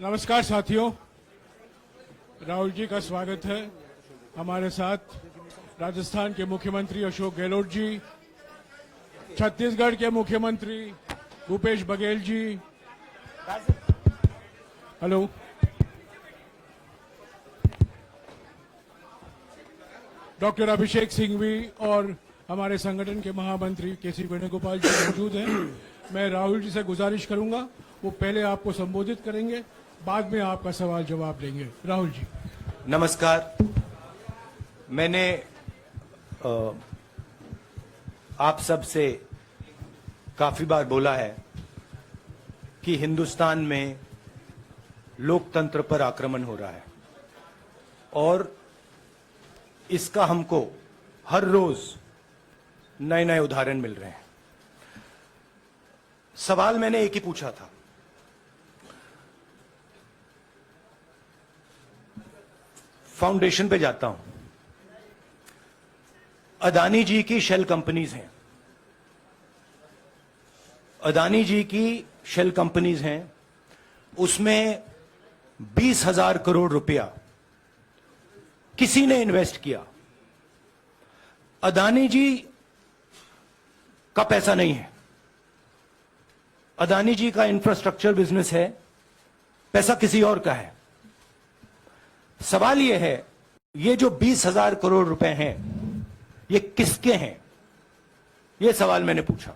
नमस्कार साथियों, राहुल जी का स्वागत है। हमारे साथ राजस्थान के मुख्यमंत्री अशोक गहलोत जी, छत्तीसगढ़ के मुख्यमंत्री भूपेश बघेल जी, हेलो, डॉक्टर अभिषेक सिंघवी और हमारे संगठन के महामंत्री केसी वेणुगोपाल जी मौजूद हैं। मैं राहुल जी से गुजारिश करूंगा, वो पहले आपको संबोधित करेंगे, बाद में आपका सवाल जवाब देंगे। राहुल जी। नमस्कार। मैंने आप सब से काफी बार बोला है कि हिंदुस्तान में लोकतंत्र पर आक्रमण हो रहा है और इसका हमको हर रोज नए नए उदाहरण मिल रहे हैं। सवाल मैंने एक ही पूछा था, फाउंडेशन पे जाता हूं, अदानी जी की शेल कंपनीज हैं, अदानी जी की शेल कंपनीज हैं, उसमें 20,000 करोड़ रुपया किसी ने इन्वेस्ट किया। अदानी जी का पैसा नहीं है, अदानी जी का इंफ्रास्ट्रक्चर बिजनेस है, पैसा किसी और का है। सवाल यह है, ये जो 20,000 करोड़ रुपए हैं, ये किसके हैं? ये सवाल मैंने पूछा।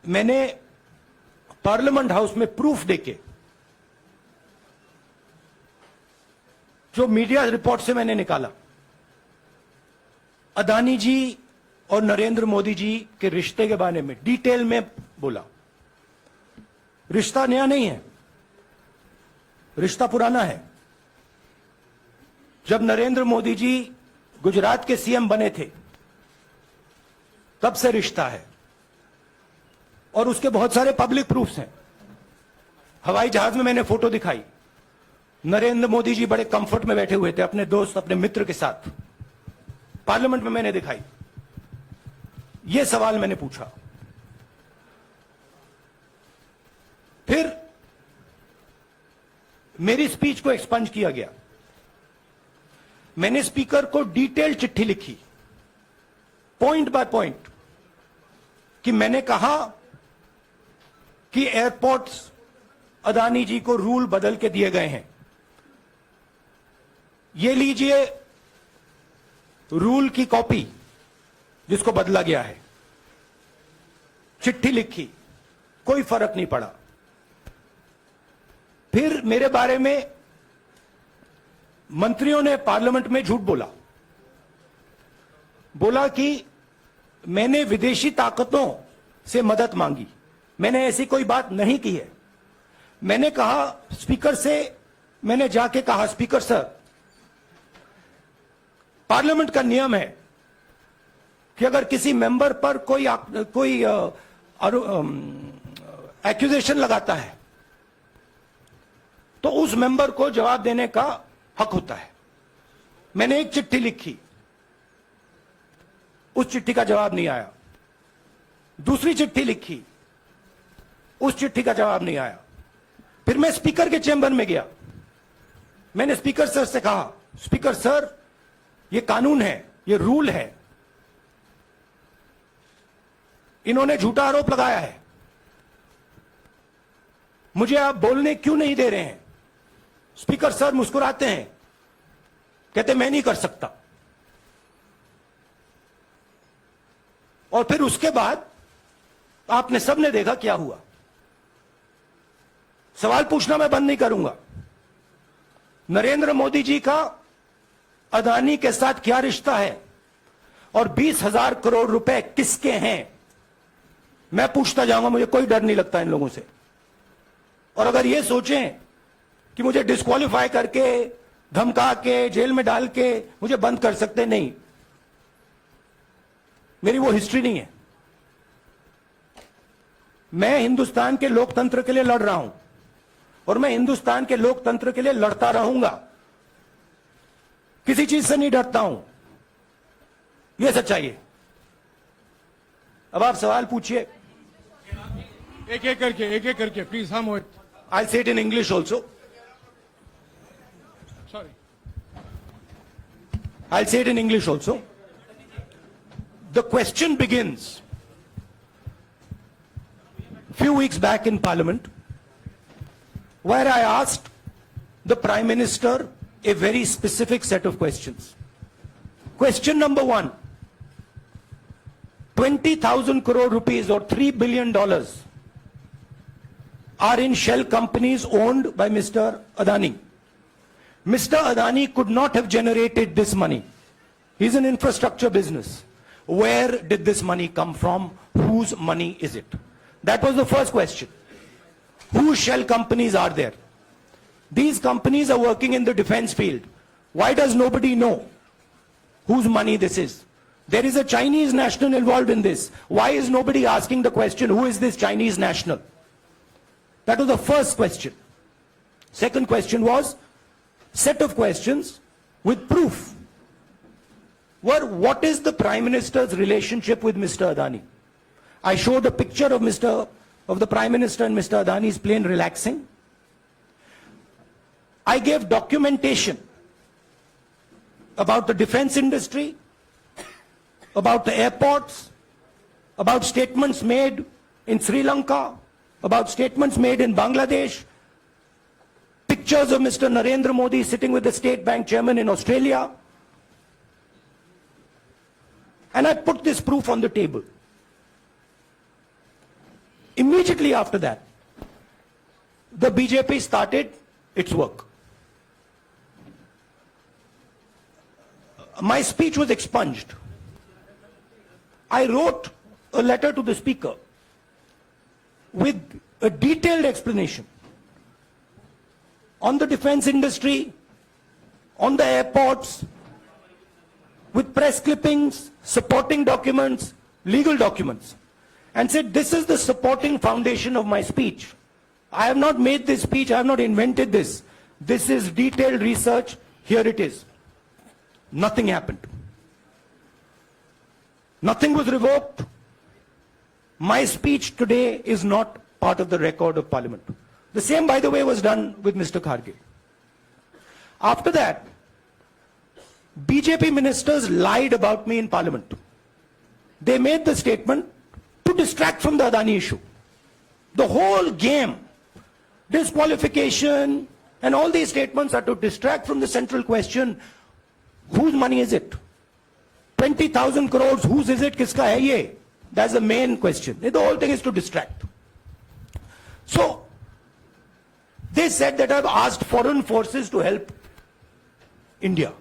मैंने पार्लियामेंट हाउस में प्रूफ देके, जो मीडिया रिपोर्ट से मैंने निकाला, अदानी जी और नरेंद्र मोदी जी के रिश्ते के बारे में डिटेल में बोला। रिश्ता नया नहीं है, रिश्ता पुराना है। जब नरेंद्र मोदी जी गुजरात के सीएम बने थे, तब से रिश्ता है और उसके बहुत सारे पब्लिक प्रूफ्स हैं। हवाई जहाज में मैंने फोटो दिखाई, नरेंद्र मोदी जी बड़े कंफर्ट में बैठे हुए थे अपने दोस्त, अपने मित्र के साथ। पार्लियामेंट में मैंने दिखाई। यह सवाल मैंने पूछा। फिर मेरी स्पीच को एक्सपंज किया गया। मैंने स्पीकर को डिटेल चिट्ठी लिखी, पॉइंट बाय पॉइंट, कि मैंने कहा कि एयरपोर्ट्स अदानी जी को रूल बदल के दिए गए हैं। ये लीजिए रूल की कॉपी जिसको बदला गया है। चिट्ठी लिखी, कोई फर्क नहीं पड़ा। फिर मेरे बारे में मंत्रियों ने पार्लियामेंट में झूठ बोला कि मैंने विदेशी ताकतों से मदद मांगी। मैंने ऐसी कोई बात नहीं की है। मैंने कहा स्पीकर से, मैंने जाके कहा, स्पीकर सर, पार्लियामेंट का नियम है कि अगर किसी मेंबर पर कोई एक्यूजेशन लगाता है तो उस मेंबर को जवाब देने का हक होता है। मैंने एक चिट्ठी लिखी, उस चिट्ठी का जवाब नहीं आया। दूसरी चिट्ठी लिखी, उस चिट्ठी का जवाब नहीं आया। फिर मैं स्पीकर के चेंबर में गया। मैंने स्पीकर सर से कहा, स्पीकर सर, यह कानून है, यह रूल है, इन्होंने झूठा आरोप लगाया है, मुझे आप बोलने क्यों नहीं दे रहे हैं? स्पीकर सर मुस्कुराते हैं, कहते मैं नहीं कर सकता। और फिर उसके बाद आपने सबने देखा क्या हुआ। सवाल पूछना मैं बंद नहीं करूंगा। नरेंद्र मोदी जी का अदानी के साथ क्या रिश्ता है और 20,000 करोड़ रुपए किसके हैं, मैं पूछता जाऊंगा। मुझे कोई डर नहीं लगता इन लोगों से। और अगर ये सोचें कि मुझे डिस्क्वालीफाई करके, धमका के, जेल में डाल के मुझे बंद कर सकते, नहीं, मेरी वो हिस्ट्री नहीं है। मैं हिंदुस्तान के लोकतंत्र के लिए लड़ रहा हूं और मैं हिंदुस्तान के लोकतंत्र के लिए लड़ता रहूंगा। किसी चीज से नहीं डरता हूं, यह सच्चाई है। अब आप सवाल पूछिए। एक एक करके प्लीज। हाँ मोहित। I'll say it in English also. Sorry. I'll say it in English also. The question begins few weeks back in Parliament, where I asked the Prime Minister a very specific set of questions. Question number one, 20,000 crore rupees or $3 billion are in shell companies owned by Mr. Adani. Mr. Adani could not have generated this money. He's an infrastructure business. Where did this money come from? Whose money is it? That was the first question. Whose shell companies are there? These companies are working in the defense field. Why does nobody know whose money this is? There is a Chinese national involved in this. Why is nobody asking the question, who is this Chinese national? That was the first question. Second question was, set of questions with proof. What is the Prime Minister's relationship with Mr. Adani? I showed a picture of the Prime Minister and Mr. Adani's plane relaxing. I gave documentation about the defense industry, about the airports, about statements made in Sri Lanka, about statements made in Bangladesh, pictures of Mr. Narendra Modi sitting with the State Bank chairman in Australia. And I put this proof on the table. Immediately after that, the BJP started its work. My speech was expunged. I wrote a letter to the Speaker with a detailed explanation on the defense industry, on the airports, with press clippings, supporting documents, legal documents, and said, this is the supporting foundation of my speech. I have not made this speech, I have not invented this. This is detailed research, here it is. Nothing happened. Nothing was revoked. My speech today is not part of the record of Parliament. The same, by the way, was done with Mr. Kharge. After that, BJP ministers lied about me in Parliament. They made the statement to distract from the Adani issue. The whole game, disqualification, and all these statements are to distract from the central question, whose money is it? 20,000 crores, whose is it? Kiska hai ye? That's the main question. The whole thing is to distract. So, they said that I've asked foreign forces to help India.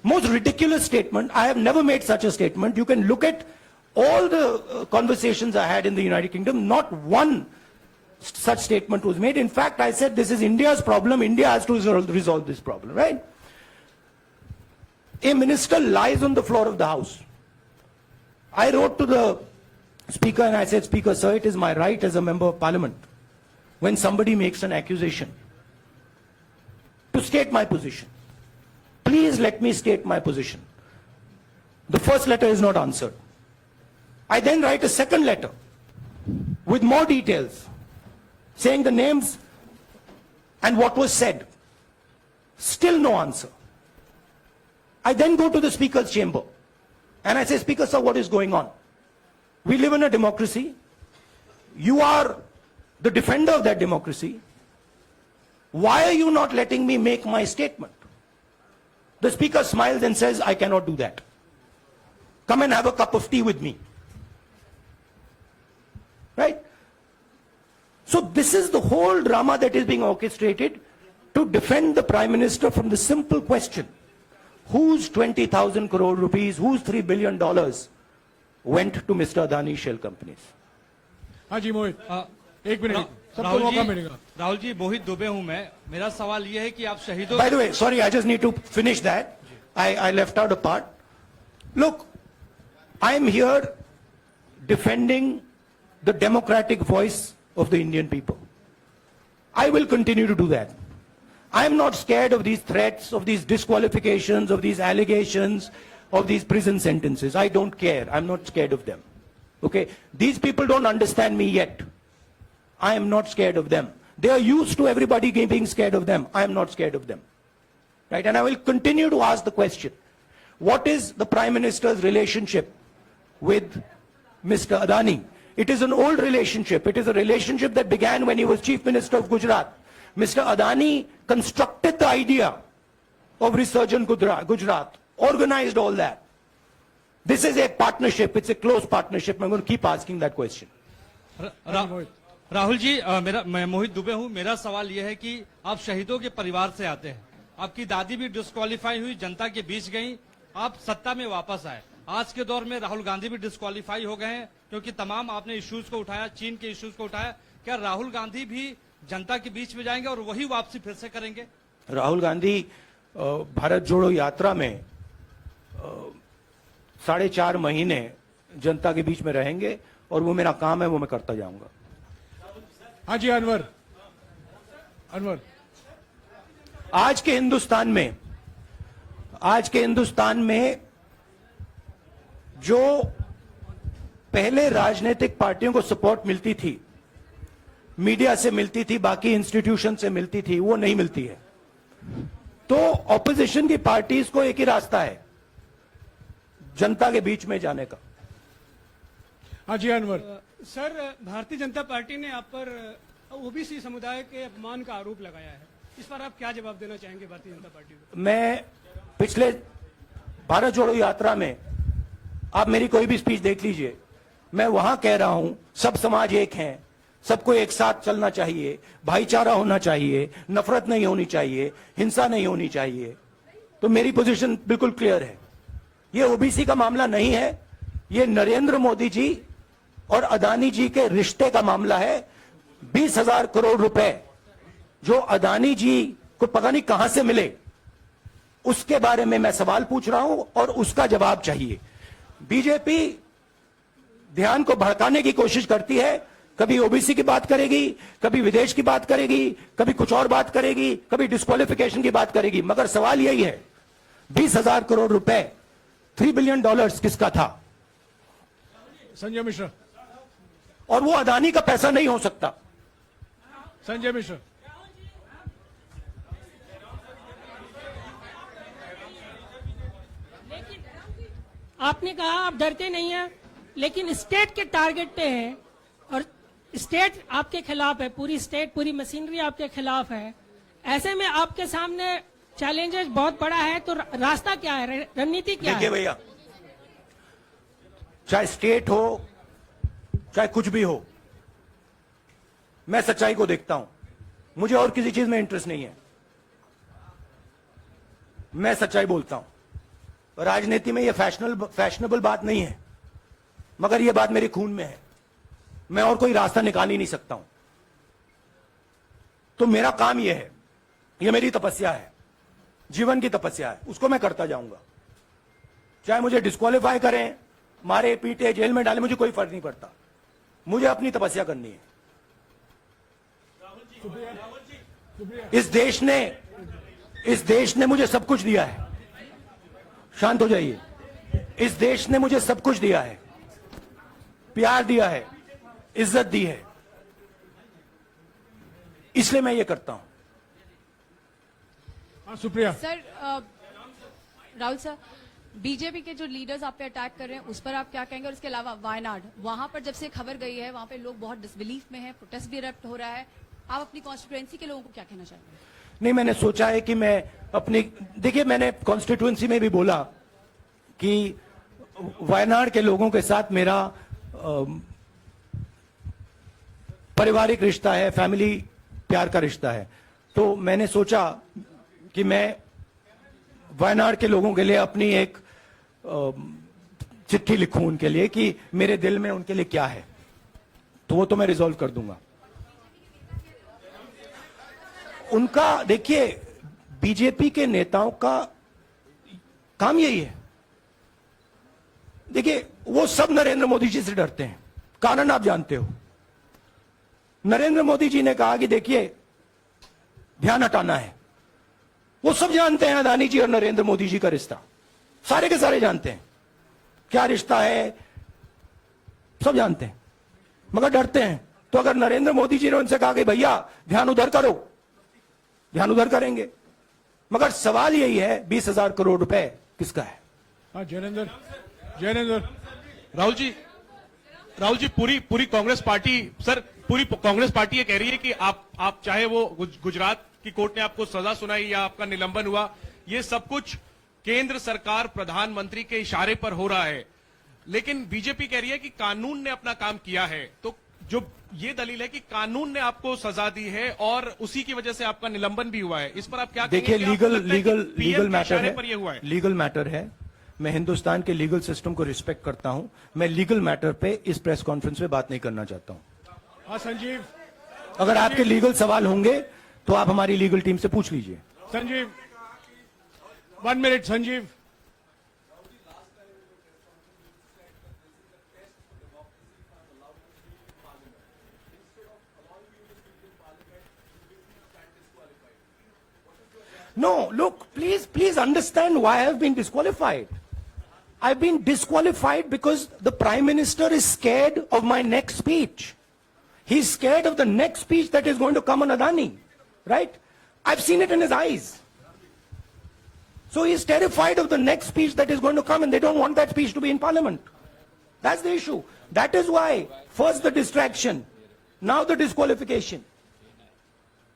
Most ridiculous statement. I have never made such a statement. You can look at all the conversations I had in the United Kingdom. Not one such statement was made. In fact, I said this is India's problem. India has to resolve this problem, right? A minister lies on the floor of the House. I wrote to the Speaker and I said, Speaker, sir, it is my right as a member of Parliament, when somebody makes an accusation, to state my position. Please let me state my position. The first letter is not answered. I then write a second letter with more details, saying the names and what was said. Still no answer. I then go to the Speaker's chamber and I say, Speaker, sir, what is going on? We live in a democracy. You are the defender of that democracy. Why are you not letting me make my statement? The Speaker smiles and says, I cannot do that. Come and have a cup of tea with me. Right? So this is the whole drama that is being orchestrated to defend the Prime Minister from the simple question, whose 20,000 crore rupees, whose $3 billion went to Mr. Adani shell companies? हाँ जी मोहित, एक minute, सबको मौका मिलेगा. राहुल जी, मोहित दुबे हूं मैं. मेरा सवाल यह है कि आप शहीदों. By the way, sorry, I just need to finish that. I left out a part. Look, I am here defending the democratic voice of the Indian people. I will continue to do that. I am not scared of these threats, of these disqualifications, of these allegations, of these prison sentences. I don't care. I'm not scared of them. Okay? These people don't understand me yet. I am not scared of them. They are used to everybody being scared of them. I am not scared of them. Right? And I will continue to ask the question, what is the Prime Minister's relationship with Mr. Adani? It is an old relationship. It is a relationship that began when he was Chief Minister of Gujarat. Mr. Adani constructed the idea of Resurgent Gujarat, organized all that. This is a partnership. It's a close partnership. I'm going to keep asking that question. Rahul ji, मैं मोहित दुबे हूं। मेरा सवाल यह है कि आप शहीदों के परिवार से आते हैं। आपकी दादी भी डिस्क्वालीफाई हुई, जनता के बीच गई, आप सत्ता में वापस आए। आज के दौर में राहुल गांधी भी डिस्क्वालीफाई हो गए हैं, क्योंकि तमाम आपने इश्यूज को उठाया, चीन के इश्यूज को उठाया। क्या राहुल गांधी भी जनता के बीच में जाएंगे और वही वापसी फिर से करेंगे? राहुल गांधी भारत जोड़ो यात्रा में 4.5 महीने जनता के बीच में रहेंगे और वो मेरा काम है, वो मैं करता जाऊंगा। हाँ जी अनवर। आज के हिंदुस्तान में जो पहले राजनीतिक पार्टियों को सपोर्ट मिलती थी, मीडिया से मिलती थी, बाकी इंस्टीट्यूशन से मिलती थी, वो नहीं मिलती है। तो ऑपोजिशन की पार्टीज को एक ही रास्ता है, जनता के बीच में जाने का। हाँ जी अनवर। सर, भारतीय जनता पार्टी ने आप पर ओबीसी समुदाय के अपमान का आरोप लगाया है। इस पर आप क्या जवाब देना चाहेंगे भारतीय जनता पार्टी को? मैं पिछले भारत जोड़ो यात्रा में, आप मेरी कोई भी स्पीच देख लीजिए, मैं वहां कह रहा हूं सब समाज एक हैं, सबको एक साथ चलना चाहिए, भाईचारा होना चाहिए, नफरत नहीं होनी चाहिए, हिंसा नहीं होनी चाहिए। तो मेरी पोजीशन बिल्कुल क्लियर है। ये ओबीसी का मामला नहीं है, ये नरेंद्र मोदी जी और अदानी जी के रिश्ते का मामला है। 20,000 करोड़ रुपए जो अदानी जी को पता नहीं कहां से मिले, उसके बारे में मैं सवाल पूछ रहा हूं और उसका जवाब चाहिए। बीजेपी ध्यान को भड़काने की कोशिश करती है, कभी ओबीसी की बात करेगी, कभी विदेश की बात करेगी, कभी कुछ और बात करेगी, कभी डिस्क्वालिफिकेशन की बात करेगी, मगर सवाल यही है 20,000 करोड़ रुपए, $3 बिलियन किसका था? संजय मिश्रा। और वो अदानी का पैसा नहीं हो सकता। संजय मिश्रा। आपने कहा आप डरते नहीं हैं, लेकिन स्टेट के टारगेट पे हैं और स्टेट आपके खिलाफ है, पूरी स्टेट, पूरी मशीनरी आपके खिलाफ है। ऐसे में आपके सामने चैलेंजेस बहुत बड़ा है, तो रास्ता क्या है, रणनीति क्या है? देखिए भैया, चाहे स्टेट हो, चाहे कुछ भी हो, मैं सच्चाई को देखता हूं। मुझे और किसी चीज में इंटरेस्ट नहीं है, मैं सच्चाई बोलता हूं। राजनीति में यह फैशनेबल बात नहीं है, मगर यह बात मेरे खून में है। मैं और कोई रास्ता निकाल ही नहीं सकता हूं। तो मेरा काम यह है, यह मेरी तपस्या है, जीवन की तपस्या है, उसको मैं करता जाऊंगा। चाहे मुझे डिस्क्वालीफाई करें, मारे पीटे, जेल में डाले, मुझे कोई फर्क नहीं पड़ता। मुझे अपनी तपस्या करनी है। इस देश ने मुझे सब कुछ दिया है। शांत हो जाइए। इस देश ने मुझे सब कुछ दिया है, प्यार दिया है, इज्जत दी है, इसलिए मैं ये करता हूं। हाँ Supriya. Sir, Rahul sir, BJP के जो लीडर्स आप पे अटैक कर रहे हैं उस पर आप क्या कहेंगे? और इसके अलावा वायनाड, वहां पर जब से खबर गई है, वहां पे लोग बहुत डिसबिलीफ में हैं, प्रोटेस्ट भी इरप्ट हो रहा है। आप अपनी कॉन्स्टिट्यूएंसी के लोगों को क्या कहना चाहेंगे? नहीं, मैंने सोचा है कि मैं अपनी, देखिए मैंने कॉन्स्टिट्यूएंसी में भी बोला कि वायनाड के लोगों के साथ मेरा पारिवारिक रिश्ता है, फैमिली प्यार का रिश्ता है। तो मैंने सोचा कि मैं वायनाड के लोगों के लिए अपनी एक चिट्ठी लिखूं उनके लिए कि मेरे दिल में उनके लिए क्या है। तो वो तो मैं रिजॉल्व कर दूंगा। उनका, देखिए, बीजेपी के नेताओं का काम यही है। देखिए, वो सब नरेंद्र मोदी जी से डरते हैं, कारण आप जानते हो। नरेंद्र मोदी जी ने कहा कि देखिए ध्यान हटाना है। वो सब जानते हैं अदानी जी और नरेंद्र मोदी जी का रिश्ता, सारे के सारे जानते हैं क्या रिश्ता है, सब जानते हैं, मगर डरते हैं तो अगर नरेंद्र मोदी जी ने उनसे कहा कि भैया ध्यान उधर करो, ध्यान उधर करेंगे। मगर सवाल यही है 20,000 करोड़ रुपए किसका है? हाँ जैनेंद्र राहुल जी पूरी कांग्रेस पार्टी, सर पूरी कांग्रेस पार्टी ये कह रही है कि आप चाहे वो गुजरात की कोर्ट ने आपको सजा सुनाई या आपका निलंबन हुआ, ये सब कुछ केंद्र सरकार प्रधानमंत्री के इशारे पर हो रहा है। लेकिन बीजेपी कह रही है कि कानून ने अपना काम किया है। तो जो ये दलील है कि कानून ने आपको सजा दी है और उसी की वजह से आपका निलंबन भी हुआ है, इस पर आप क्या कहेंगे? देखिए, लीगल मैटर इशारे पर ये हुआ है। लीगल मैटर है। मैं हिंदुस्तान के लीगल सिस्टम को रिस्पेक्ट करता हूं। मैं लीगल मैटर पे इस प्रेस कॉन्फ्रेंस में बात नहीं करना चाहता हूं। हाँ संजीव, अगर आपके लीगल सवाल होंगे तो आप हमारी लीगल टीम से पूछ लीजिए। Sanjeev 1 minute Sanjeev. No, look, please understand why I have been disqualified. I've been disqualified because the Prime Minister is scared of my next speech. He's scared of the next speech that is going to come on Adani, right? I've seen it in his eyes. So he's terrified of the next speech that is going to come, and they don't want that speech to be in Parliament. That's the issue. That is why, first the distraction, now the disqualification.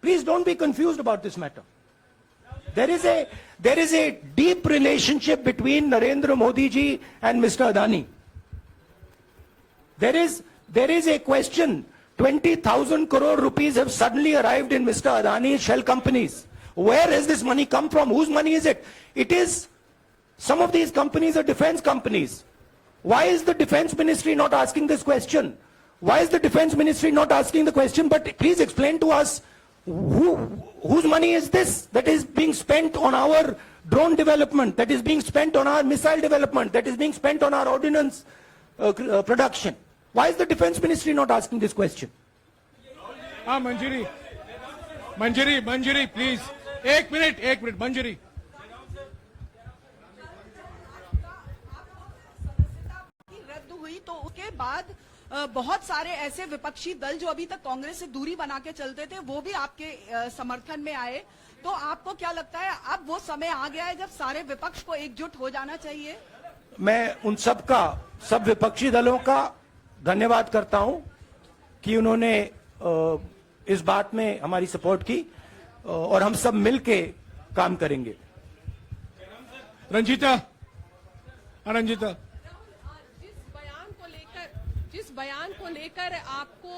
Please don't be confused about this matter. There is a deep relationship between Narendra Modi ji and Mr. Adani. There is a question. 20,000 crore rupees have suddenly arrived in Mr. Adani's shell companies. Where has this money come from? Whose money is it? It is, some of these companies are defense companies. Why is the defense ministry not asking this question? Why is the defense ministry not asking the question? But please explain to us, whose money is this that is being spent on our drone development, that is being spent on our missile development, that is being spent on our ordnance production? Why is the defense ministry not asking this question? हाँ मंजरी please, एक minute मंजरी। रद्द हुई तो उसके बाद बहुत सारे ऐसे विपक्षी दल जो अभी तक कांग्रेस से दूरी बना के चलते थे वो भी आपके समर्थन में आए। तो आपको क्या लगता है अब वो समय आ गया है जब सारे विपक्ष को एकजुट हो जाना चाहिए? मैं उन सब विपक्षी दलों का धन्यवाद करता हूं कि उन्होंने इस बात में हमारी सपोर्ट की और हम सब मिलके काम करेंगे। रंजीता जिस बयान को लेकर आपको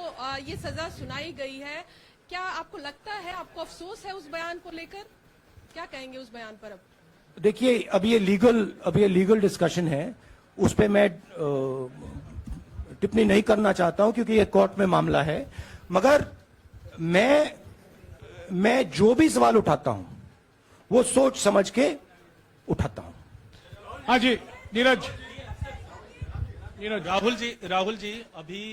ये सजा सुनाई गई है, क्या आपको लगता है, आपको अफसोस है उस बयान को लेकर? क्या कहेंगे उस बयान पर? अब देखिए, अब ये लीगल डिस्कशन है, उस पे मैं टिप्पणी नहीं करना चाहता हूं क्योंकि ये कोर्ट में मामला है। मगर मैं जो भी सवाल उठाता हूं वो सोच समझ के उठाता हूं। हाँ जी नीरज। राहुल जी अभी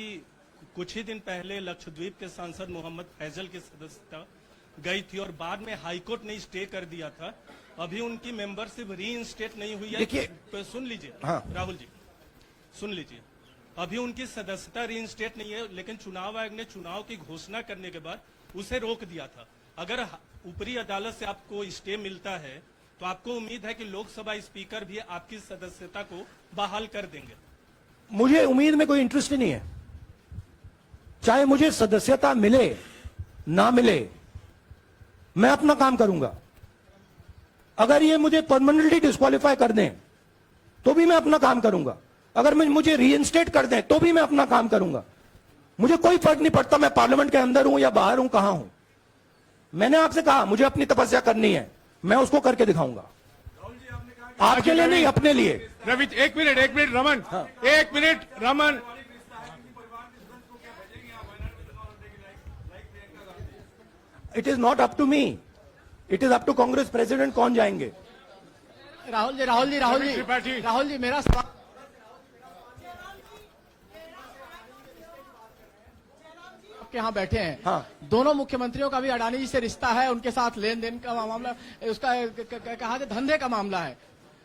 कुछ ही दिन पहले लक्षद्वीप के सांसद मोहम्मद फैजल की सदस्यता गई थी और बाद में हाईकोर्ट ने स्टे कर दिया था। अभी उनकी मेंबरशिप रीइंस्टेट नहीं हुई है। देखिए, तो सुन लीजिए। हाँ। राहुल जी सुन लीजिए, अभी उनकी सदस्यता रीइंस्टेट नहीं है, लेकिन चुनाव आयोग ने चुनाव की घोषणा करने के बाद उसे रोक दिया था। अगर ऊपरी अदालत से आपको स्टे मिलता है तो आपको उम्मीद है कि लोकसभा स्पीकर भी आपकी सदस्यता को बहाल कर देंगे? मुझे उम्मीद में कोई इंटरेस्ट ही नहीं है। चाहे मुझे सदस्यता मिले ना मिले, मैं अपना काम करूंगा। अगर ये मुझे परमानेंटली डिस्क्वालीफाई कर दें तो भी मैं अपना काम करूंगा। अगर मुझे रीइंस्टेट कर दें तो भी मैं अपना काम करूंगा। मुझे कोई फर्क नहीं पड़ता मैं पार्लियामेंट के अंदर हूं या बाहर हूं, कहां हूं। मैंने आपसे कहा मुझे अपनी तपस्या करनी है, मैं उसको करके दिखाऊंगा। आपके लिए नहीं, अपने लिए। रवि एक मिनट रमन। हाँ। एक minute Raman. It is not up to me, it is up to Congress president कौन जाएंगे। राहुल जी मेरा सवाल आपके यहाँ बैठे हैं। हाँ। दोनों मुख्यमंत्रियों का भी अडानी जी से रिश्ता है, उनके साथ लेन देन का मामला, उसका कहा कि धंधे का मामला है।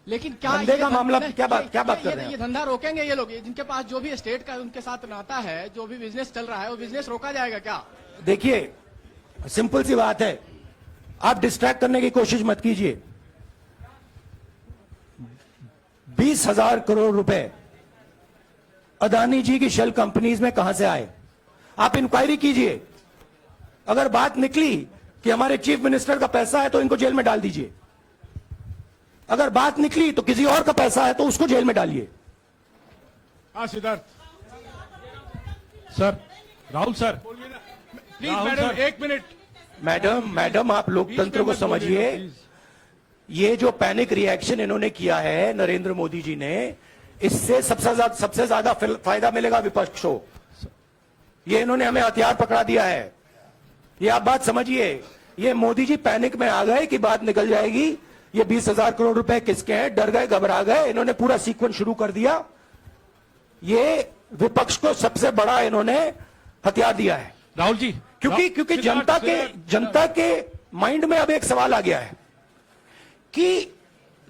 लेकिन क्या धंधे ये का मामला मैं- क्या बात कर रहे हैं ये धंधा रोकेंगे ये लोग? जिनके पास जो भी स्टेट का उनके साथ नाता है, जो भी बिजनेस चल रहा है, वो बिजनेस रोका जाएगा क्या? देखिए, सिंपल सी बात है, आप डिस्ट्रैक्ट करने की कोशिश मत कीजिए। 20,000 करोड़ रुपए अदानी जी की शेल कंपनीज में कहां से आए? आप इंक्वायरी कीजिए। अगर बात निकली कि हमारे चीफ मिनिस्टर का पैसा है तो इनको जेल में डाल दीजिए। अगर बात निकली तो किसी और का पैसा है तो उसको जेल में डालिए। हाँ Siddharth, sir, Rahul sir, please Rahul madam sir. 1 minute. Madam आप लोकतंत्र को बीच में मत बोलिए, समझिए। प्लीज। ये जो पैनिक रिएक्शन इन्होंने किया है नरेंद्र मोदी जी ने, इससे सबसे ज्यादा फायदा मिलेगा विपक्ष को। ये इन्होंने हमें हथियार पकड़ा दिया है। ये आप बात समझिए। ये मोदी जी पैनिक में आ गए कि बात निकल जाएगी, ये 20,000 करोड़ रुपए किसके हैं, डर गए, घबरा गए, इन्होंने पूरा सीक्वेंस शुरू कर दिया। ये विपक्ष को सबसे बड़ा इन्होंने हथियार दिया है। राहुल जी, क्योंकि जनता के माइंड में अब एक सवाल आ गया है कि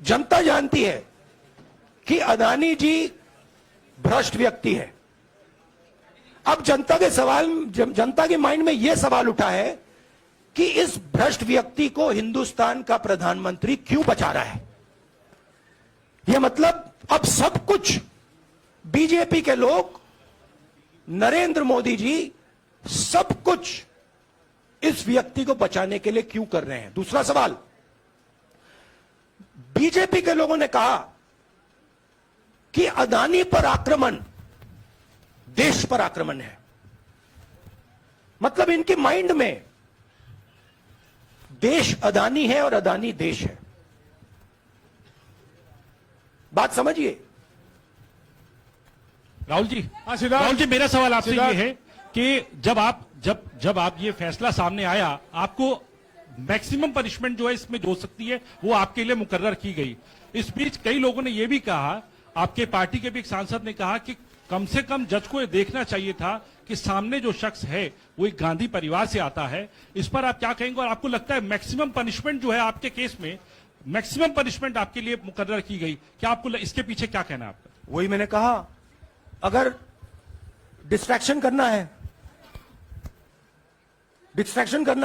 जनता जानती है कि अदानी जी भ्रष्ट व्यक्ति है। अब जनता के माइंड में यह सवाल उठा है कि इस भ्रष्ट व्यक्ति को हिंदुस्तान का प्रधानमंत्री क्यों बचा रहा है। यह मतलब अब सब कुछ बीजेपी के लोग, नरेंद्र मोदी जी सब कुछ इस व्यक्ति को बचाने के लिए क्यों कर रहे हैं। दूसरा सवाल, बीजेपी के लोगों ने कहा कि अदानी पर आक्रमण देश पर आक्रमण है। मतलब इनके माइंड में देश अदानी है और अदानी देश है। बात समझिए। राहुल जी, हाँ सिद्धार्थ, राहुल जी, मेरा सवाल आपसे ये सिद्धार्थ। है कि जब आप ये फैसला सामने आया, आपको मैक्सिमम पनिशमेंट जो है इसमें जो हो सकती है वो आपके लिए मुकर्रर की गई। इस बीच कई लोगों ने ये भी कहा, आपके पार्टी के भी एक सांसद ने कहा कि कम से कम जज को ये देखना चाहिए था कि सामने जो शख्स है वो एक गांधी परिवार से आता है। इस पर आप क्या कहेंगे? और आपको लगता है मैक्सिमम पनिशमेंट जो है आपके केस में, मैक्सिमम पनिशमेंट आपके लिए मुकर्रर की गई, क्या आपको इसके पीछे क्या कहना है आपका? वही मैंने कहा, अगर डिस्ट्रैक्शन करना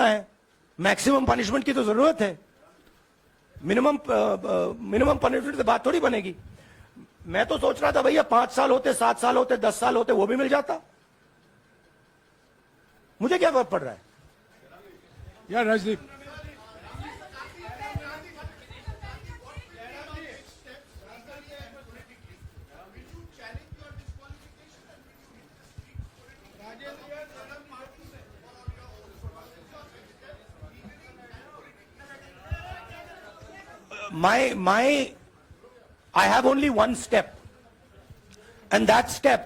है, मैक्सिमम पनिशमेंट की तो जरूरत है। मिनिमम पनिशमेंट से बात थोड़ी बनेगी। मैं तो सोच रहा था भैया 5 साल होते, 7 साल होते, 10 साल होते, वो भी मिल जाता। मुझे क्या फर्क पड़ रहा है यार Rajdeep, I have only one step, and that step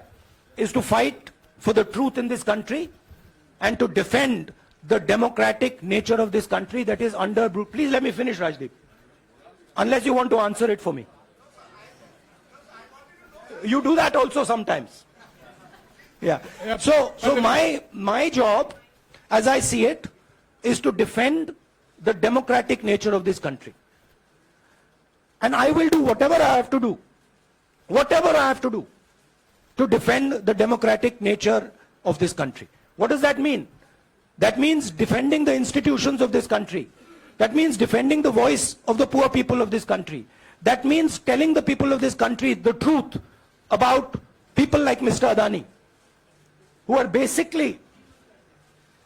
is to fight for the truth in this country and to defend the democratic nature of this country that is under. Please let me finish, Rajdeep, unless you want to answer it for me. You do that also sometimes. Yeah. So my job, as I see it, is to defend the democratic nature of this country. And I will do whatever I have to do to defend the democratic nature of this country. What does that mean? That means defending the institutions of this country. That means defending the voice of the poor people of this country. That means telling the people of this country the truth about people like Mr. Adani, who are basically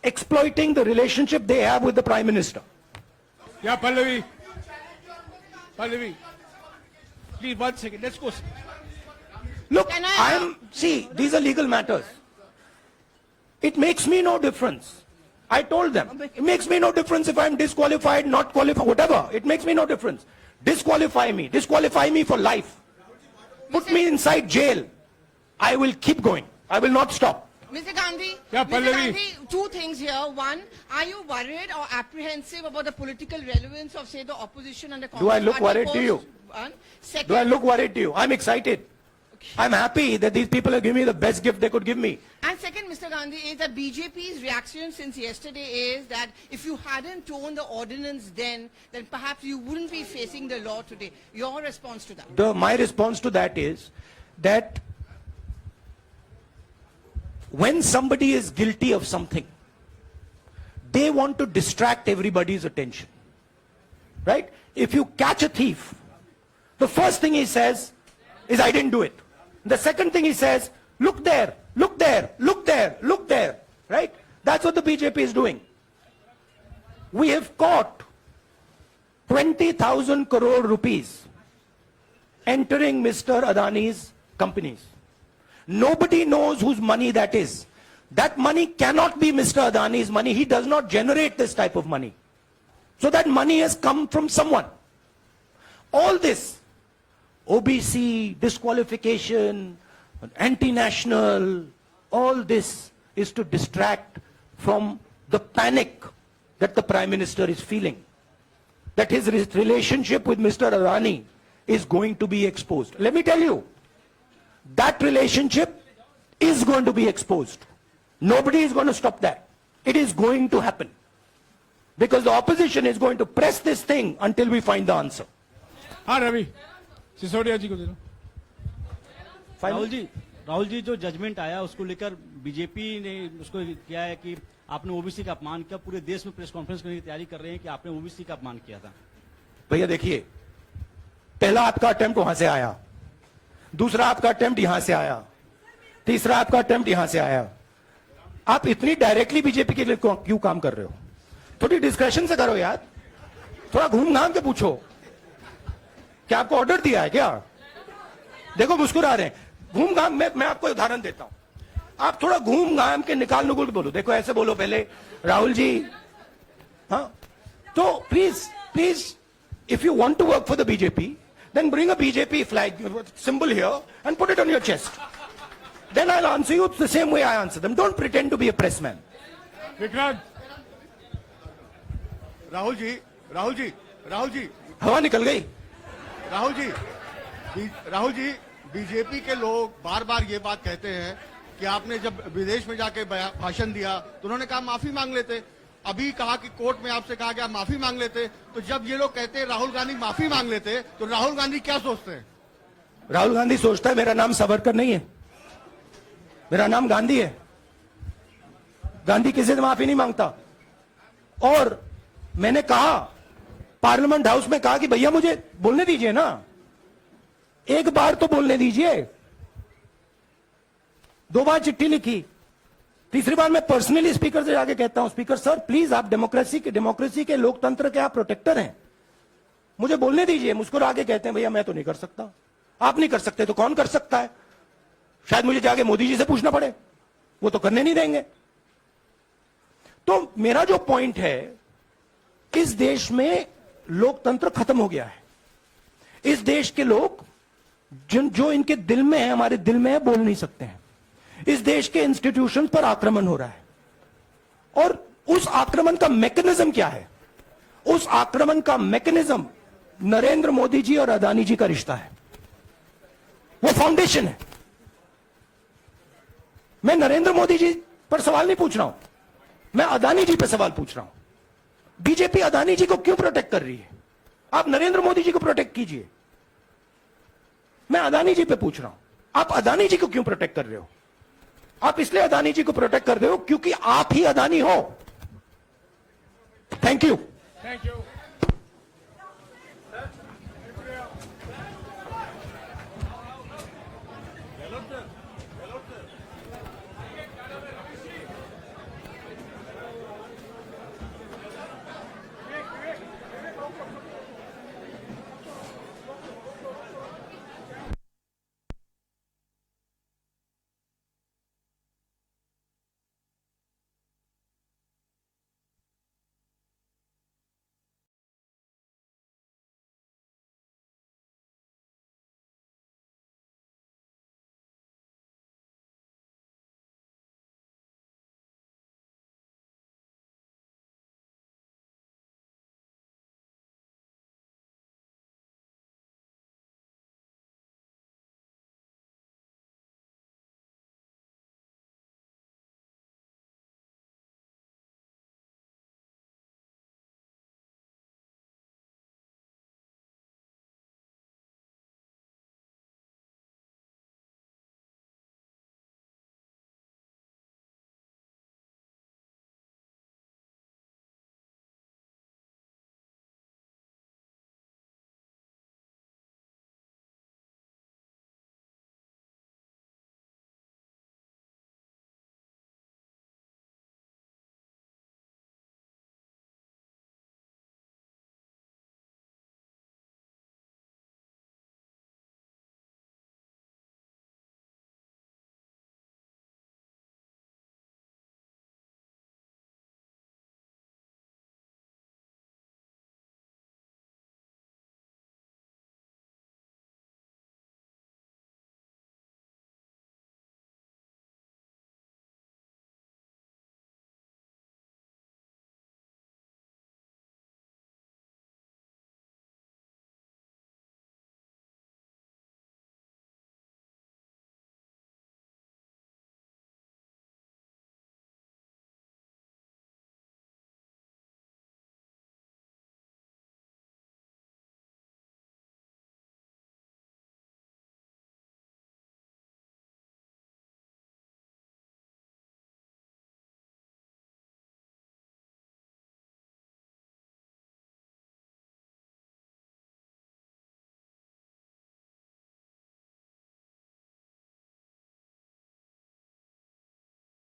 exploiting the relationship they have with the Prime Minister. Yeah, Pallavi, please 1 second. Let's go. Look, see, these are legal matters. It makes me no difference. I told them, it makes me no difference if I'm disqualified, not qualified, whatever. It makes me no difference. Disqualify me for life. Put me inside jail. I will keep going. I will not stop. Mr. Gandhi, Yeah, Mr. Pallavi. Gandhi, 2 things here. One, are you worried or apprehensive about the political relevance of, say, the opposition and the Congress Do I look party worried to post? you? One. Second, Do I look worried to you? I'm excited. I'm happy that these people are giving me the best gift they could give me. And second, Mr. Gandhi, is that BJP's reaction since yesterday is that if you hadn't torn the ordinance then perhaps you wouldn't be facing the law today. Your response to that? My response to that is that when somebody is guilty of something, they want to distract everybody's attention. Right? If you catch a thief, the first thing he says is, I didn't do it. The second thing he says, look there, look there, look there, look there. Right? That's what the BJP is doing. We have caught 20,000 crore rupees entering Mr. Adani's companies. Nobody knows whose money that is. That money cannot be Mr. Adani's money. He does not generate this type of money. So that money has come from someone. All this, OBC, disqualification, anti-national, all this is to distract from the panic that the Prime Minister is feeling. That his relationship with Mr. Adani is going to be exposed. Let me tell you, that relationship is going to be exposed. Nobody is going to stop that. It is going to happen. Because the opposition is going to press this thing until we find the answer. हाँ रवि सिसोदिया जी को दे दो. राहुल जी जो judgement आया उसको लेकर BJP ने उसको किया है कि आपने ओबीसी का अपमान किया. पूरे देश में प्रेस कॉन्फ्रेंस करने की तैयारी कर रहे हैं कि आपने ओबीसी का अपमान किया था. भैया देखिए, पहला आपका अटेम्प्ट वहां से आया, दूसरा आपका अटेम्प्ट यहां से आया, तीसरा आपका अटेम्प्ट यहां से आया. आप इतनी डायरेक्टली बीजेपी के लिए क्यों काम कर रहे हो? थोड़ी डिस्कशन से करो यार. थोड़ा घूम घाम के पूछो. क्या आपको ऑर्डर दिया है क्या? देखो मुस्कुरा रहे हैं. घूम घाम मैं आपको उदाहरण देता हूं. आप थोड़ा घूम घाम के निकाल नुकुल के बोलो. देखो ऐसे बोलो पहले, राहुल जी. हाँ तो please if you want to work for the BJP, then bring a BJP flag symbol here and put it on your chest. Then I'll answer you the same way I answer them. Don't pretend to be a pressman. Vikrant Rahul ji हवा निकल गई. Rahul ji BJP के लोग बार बार ये बात कहते हैं कि आपने जब विदेश में जाके भाषण दिया तो उन्होंने कहा माफी मांग लेते. अभी कहा कि कोर्ट में आपसे कहा गया माफी मांग लेते. तो जब ये लोग कहते हैं राहुल गांधी माफी मांग लेते, तो राहुल गांधी क्या सोचते हैं? राहुल गांधी सोचता है मेरा नाम सावरकर नहीं है, मेरा नाम गांधी है. गांधी किसी से माफी नहीं मांगता. और मैंने कहा पार्लियामेंट हाउस में, कहा कि भैया मुझे बोलने दीजिए ना, एक बार तो बोलने दीजिए. 2 बार चिट्ठी लिखी, तीसरी बार मैं पर्सनली स्पीकर से जाके कहता हूं, स्पीकर सर प्लीज, आप डेमोक्रेसी के लोकतंत्र के आप प्रोटेक्टर हैं, मुझे बोलने दीजिए. मुस्कुरा के कहते हैं भैया मैं तो नहीं कर सकता. आप नहीं कर सकते तो कौन कर सकता है? शायद मुझे जाके मोदी जी से पूछना पड़े, वो तो करने नहीं देंगे. तो मेरा जो पॉइंट है, इस देश में लोकतंत्र खत्म हो गया है. इस देश के लोग जो इनके दिल में है, हमारे दिल में है, बोल नहीं सकते हैं. इस देश के इंस्टीट्यूशंस पर आक्रमण हो रहा है. और उस आक्रमण का मैकेनिज्म क्या है? उस आक्रमण का मैकेनिज्म नरेंद्र मोदी जी और अदानी जी का रिश्ता है. वो फाउंडेशन है. मैं नरेंद्र मोदी जी पर सवाल नहीं पूछ रहा हूं, मैं अदानी जी पर सवाल पूछ रहा हूं. बीजेपी अदानी जी को क्यों प्रोटेक्ट कर रही है? आप नरेंद्र मोदी जी को प्रोटेक्ट कीजिए. मैं अदानी जी पे पूछ रहा हूं, आप अदानी जी को क्यों प्रोटेक्ट कर रहे हो? आप इसलिए अदानी जी को प्रोटेक्ट कर रहे हो क्योंकि आप ही अदानी हो. Thank you.